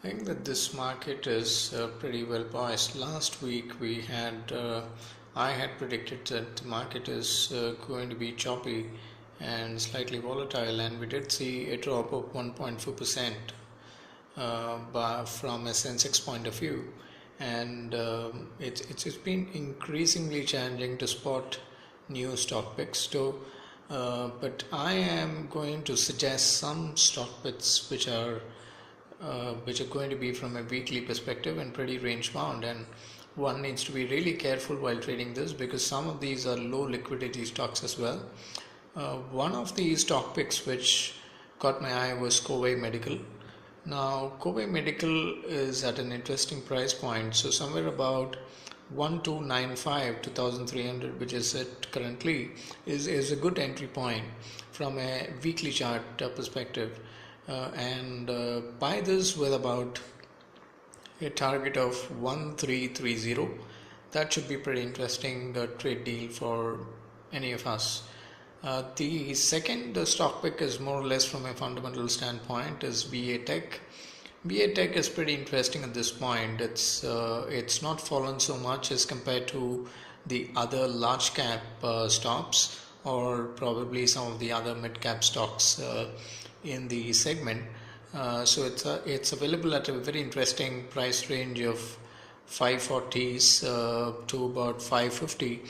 I think that this market is pretty well poised. Last week I had predicted that the market is going to be choppy and slightly volatile, and we did see a drop of 1.4% from a Sensex point of view, and it's been increasingly challenging to spot new stock picks. But I am going to suggest some stock picks which are going to be from a weekly perspective and pretty range bound, and one needs to be really careful while trading this because some of these are low liquidity stocks as well. One of the stock picks which caught my eye was Kovai Medical. Now Kovai Medical is at an interesting price point, so somewhere about 1295 to 1300, which is it currently, is a good entry point from a weekly chart perspective, and buy this with about a target of 1330. That should be pretty interesting trade deal for any of us. The second stock pick is more or less from a fundamental standpoint is VA Tech. VA Tech is pretty interesting at this point. It's not fallen so much as compared to the other large cap stocks or probably some of the other mid cap stocks in the segment. So it's available at a very interesting price range of 540s to about 550,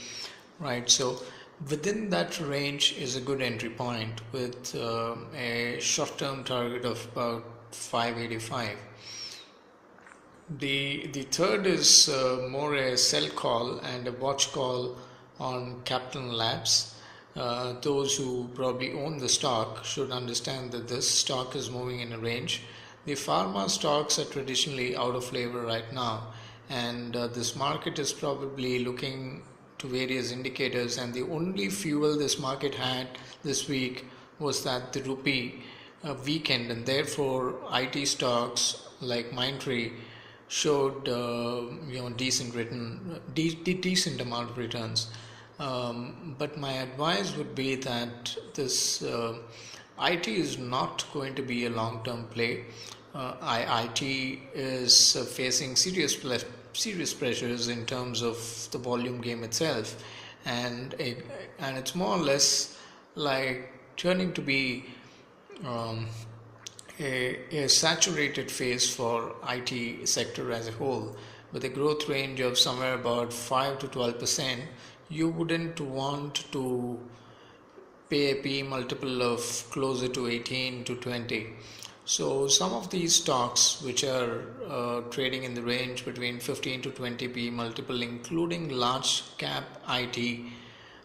right? So within that range is a good entry point with a short-term target of about 585. The third is more a sell call and a watch call on Caplin Labs. Those who probably own the stock should understand that this stock is moving in a range. The pharma stocks are traditionally out of flavor right now, and this market is probably looking to various indicators, and the only fuel this market had this week was that the rupee weakened, and therefore IT stocks like Mindtree showed decent amount of returns. But my advice would be that this IT is not going to be a long-term play. IT is facing serious pressures in terms of the volume game itself, and it's more or less like turning to be a saturated phase for IT sector as a whole, with a growth range of somewhere about 5 to 12%. You wouldn't want to pay a P multiple of closer to 18 to 20. So some of these stocks which are trading in the range between 15 to 20 P multiple, including large cap IT,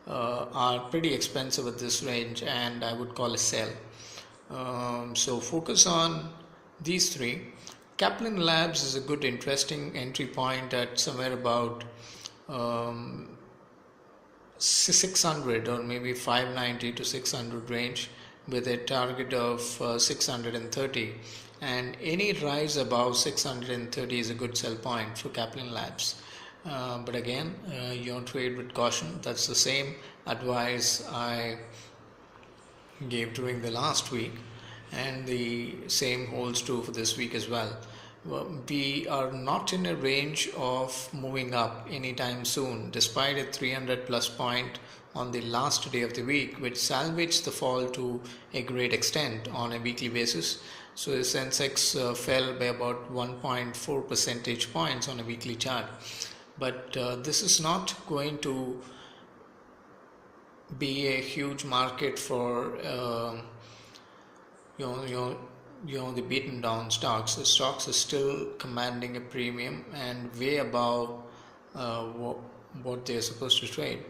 are pretty expensive at this range, and I would call a sell. So focus on these three. Caplin Labs is a good interesting entry point at somewhere about 600 or maybe 590 to 600 range with a target of 630, and any rise above 630 is a good sell point for Caplin Labs. But again, you trade with caution. That's the same advice I gave during the last week, and the same holds true for this week as well. We are not in a range of moving up anytime soon, despite a 300 plus point on the last day of the week, which salvaged the fall to a great extent on a weekly basis. So the Sensex fell by about 1.4 percentage points on a weekly chart. But this is not going to be a huge market for the beaten down stocks. The stocks are still commanding a premium and way above what they're supposed to trade.